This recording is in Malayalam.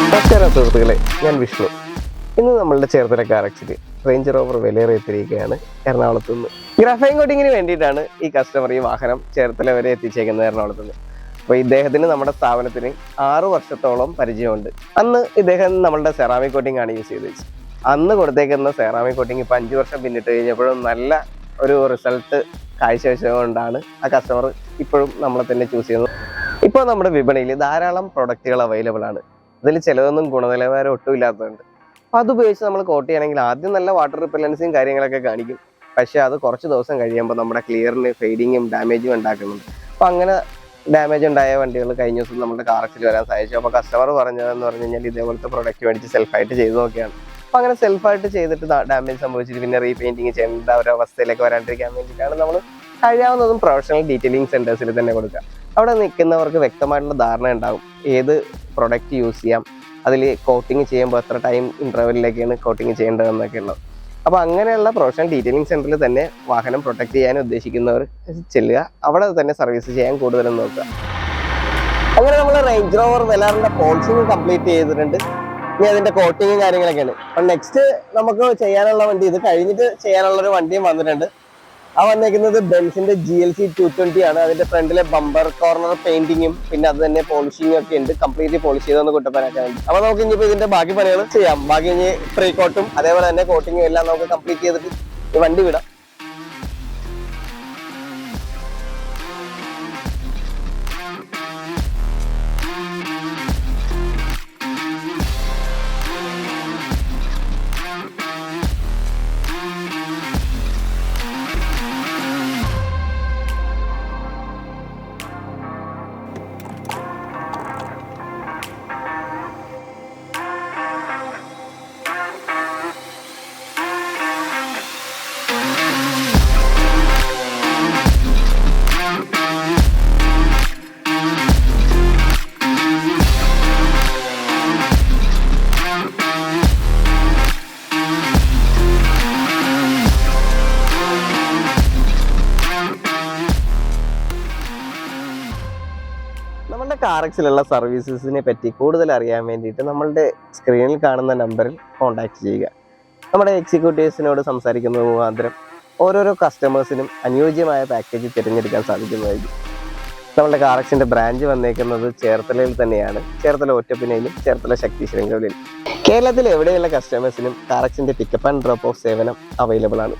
നമസ്കാരം സുഹൃത്തുക്കളെ, ഞാൻ വിഷ്ണു. ഇന്ന് നമ്മളുടെ ചേർത്തല കാറക്സിൽ റേഞ്ച് റോവർ വിലയേറിയെത്തിയിരിക്കുകയാണ് എറണാകുളത്ത് നിന്ന്. ഗ്രാഫൈൻ കോട്ടിങ്ങിന് വേണ്ടിയിട്ടാണ് ഈ കസ്റ്റമർ ഈ വാഹനം ചേർത്തല വരെ എത്തിച്ചേക്കുന്നത് എറണാകുളത്ത് നിന്ന്. അപ്പോൾ ഇദ്ദേഹത്തിന് നമ്മുടെ സ്ഥാപനത്തിന് 6 വർഷത്തോളം പരിചയമുണ്ട്. അന്ന് ഇദ്ദേഹം നമ്മളുടെ സെറാമിക് കോട്ടിംഗ് ആണ് യൂസ് ചെയ്ത് വെച്ചത്. അന്ന് കൊടുത്തേക്കുന്ന സെറാമിക് കോട്ടിങ് ഇപ്പോൾ 5 വർഷം പിന്നിട്ട് കഴിഞ്ഞപ്പോഴും നല്ല ഒരു റിസൾട്ട് കാഴ്ചവെച്ചതുകൊണ്ടാണ് ആ കസ്റ്റമർ ഇപ്പോഴും നമ്മളെ തന്നെ ചൂസ് ചെയ്യുന്നത്. ഇപ്പോൾ നമ്മുടെ വിപണിയിൽ ധാരാളം പ്രൊഡക്റ്റുകൾ അവൈലബിൾ ആണ്. അതിൽ ചിലതൊന്നും ഗുണനിലവാരം ഒട്ടും ഇല്ലാത്തതുണ്ട്. അപ്പോൾ അത് ഉപയോഗിച്ച് നമ്മൾ കോട്ട് ചെയ്യണമെങ്കിൽ ആദ്യം നല്ല വാട്ടർ റിപ്പലൻസും കാര്യങ്ങളൊക്കെ കാണിക്കും. പക്ഷേ അത് കുറച്ച് ദിവസം കഴിയുമ്പോൾ നമ്മുടെ ക്ലിയറിന് ഫെയ്ഡിങ്ങും ഡാമേജും ഉണ്ടാക്കുന്നുണ്ട്. അപ്പോൾ അങ്ങനെ ഡാമേജ് ഉണ്ടായ വണ്ടികൾ കഴിഞ്ഞ ദിവസം നമ്മുടെ കാറക്സിൽ വരാൻ സാധിച്ചു. അപ്പോൾ കസ്റ്റമർ പറഞ്ഞതെന്ന് പറഞ്ഞു കഴിഞ്ഞാൽ ഇതേപോലത്തെ പ്രൊഡക്റ്റ് മേടിച്ച് സെൽഫായിട്ട് ചെയ്ത് നോക്കിയാണ്. അപ്പോൾ അങ്ങനെ സെൽഫായിട്ട് ചെയ്തിട്ട് ഡാമേജ് സംഭവിച്ചിട്ട് പിന്നെ റീപെയിൻറ്റിങ് ചെയ്യേണ്ട ഒരു അവസ്ഥയിലേക്ക് വരാണ്ടിരിക്കാൻ വേണ്ടിയിട്ടാണ് നമ്മൾ കഴിയാവുന്നതും പ്രൊഫഷണൽ ഡീറ്റെയിലിംഗ് സെൻറ്റേഴ്സിൽ തന്നെ കൊടുക്കുക. അവിടെ നിൽക്കുന്നവർക്ക് വ്യക്തമായിട്ടുള്ള ധാരണ ഉണ്ടാകും ഏത് പ്രൊഡക്റ്റ് യൂസ് ചെയ്യാം, അതിൽ കോട്ടിങ് ചെയ്യുമ്പോൾ എത്ര ടൈം ഇൻ്റർവെല്ലിലേക്കാണ് കോട്ടിങ് ചെയ്യേണ്ടതെന്നൊക്കെ ഉള്ളത്. അപ്പോൾ അങ്ങനെയുള്ള പ്രൊഫഷണൽ ഡീറ്റെയിലിംഗ് സെൻറ്ററിൽ തന്നെ വാഹനം പ്രൊട്ടക്ട് ചെയ്യാൻ ഉദ്ദേശിക്കുന്നവർ ചെല്ലുക, അവിടെ തന്നെ സർവീസ് ചെയ്യാൻ കൂടുതലും നോക്കുക. അങ്ങനെ നമ്മൾ റേഞ്ച് റോവർ വെലാറിൻ്റെ പോളിഷിങ് കംപ്ലീറ്റ് ചെയ്തിട്ടുണ്ട്. ഇനി അതിൻ്റെ കോട്ടിങ്ങും കാര്യങ്ങളൊക്കെയാണ്. അപ്പം നെക്സ്റ്റ് നമുക്ക് ചെയ്യാനുള്ള വണ്ടി, ഇത് കഴിഞ്ഞിട്ട് ചെയ്യാനുള്ളൊരു വണ്ടിയും വന്നിട്ടുണ്ട്. ആ വന്നേക്കുന്നത് ബെൻസിന്റെ GLC 220 ആണ്. അതിന്റെ ഫ്രണ്ടിലെ ബമ്പർ കോർണർ പെയിന്റിങ്ങും പിന്നെ അത് തന്നെ പോളിഷിങ്ങും ഒക്കെ ഉണ്ട്. കംപ്ലീറ്റ്ലി പോളിഷ് ചെയ്തൊന്ന് കുട്ടപ്പനാക്കാൻ വേണ്ടി. അപ്പൊ നമുക്ക് ഇനിയിപ്പോ ഇതിന്റെ ബാക്കി പണികൾ ചെയ്യാം. ബാക്കി ഇനി പ്രീ കോട്ടും അതേപോലെ തന്നെ കോട്ടിങ്ങും എല്ലാം നമുക്ക് കംപ്ലീറ്റ് ചെയ്തിട്ട് ഈ വണ്ടി വിടാം. നമ്മളുടെ കാറക്സിലുള്ള സർവീസസിനെ പറ്റി കൂടുതൽ അറിയാൻ വേണ്ടിയിട്ട് നമ്മളുടെ സ്ക്രീനിൽ കാണുന്ന നമ്പറിൽ കോൺടാക്ട് ചെയ്യുക. നമ്മുടെ എക്സിക്യൂട്ടീവ്സിനോട് സംസാരിക്കുന്നത് മുഖാന്തരം ഓരോരോ കസ്റ്റമേഴ്സിനും അനുയോജ്യമായ പാക്കേജ് തിരഞ്ഞെടുക്കാൻ സാധിക്കുന്നതായിരിക്കും. നമ്മളുടെ കാറക്സിൻ്റെ ബ്രാഞ്ച് വന്നേക്കുന്നത് ചേർത്തലയിൽ തന്നെയാണ്. ചേർത്തല ഒറ്റപ്പിനയിലും ചേർത്തല ശക്തി ശൃംഖലയിലും. കേരളത്തിൽ എവിടെയുള്ള കസ്റ്റമേഴ്സിനും കാറക്സിൻ്റെ പിക്കപ്പ് ആൻഡ് ഡ്രോപ്പ് ഓഫ് സേവനം അവൈലബിൾ ആണ്.